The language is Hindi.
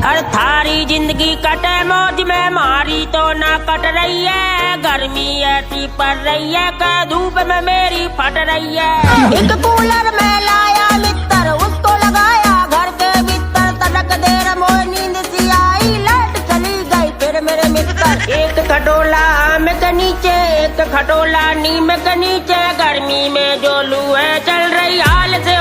हर थारी जिंदगी कटे मौज में, मारी तो ना कट रही है। गर्मी ऐसी पड़ रही है कि धूप में मेरी फट रही है। एक कूलर में लाया मित्र, उसको लगाया घर के भीतर। तनक देर मोह नींद सी आई, लाइट चली गई फिर मेरे मित्र। एक खटोला आम के नीचे, एक खटोला नीम के नीचे। गर्मी में जो लू है चल रही, हाल से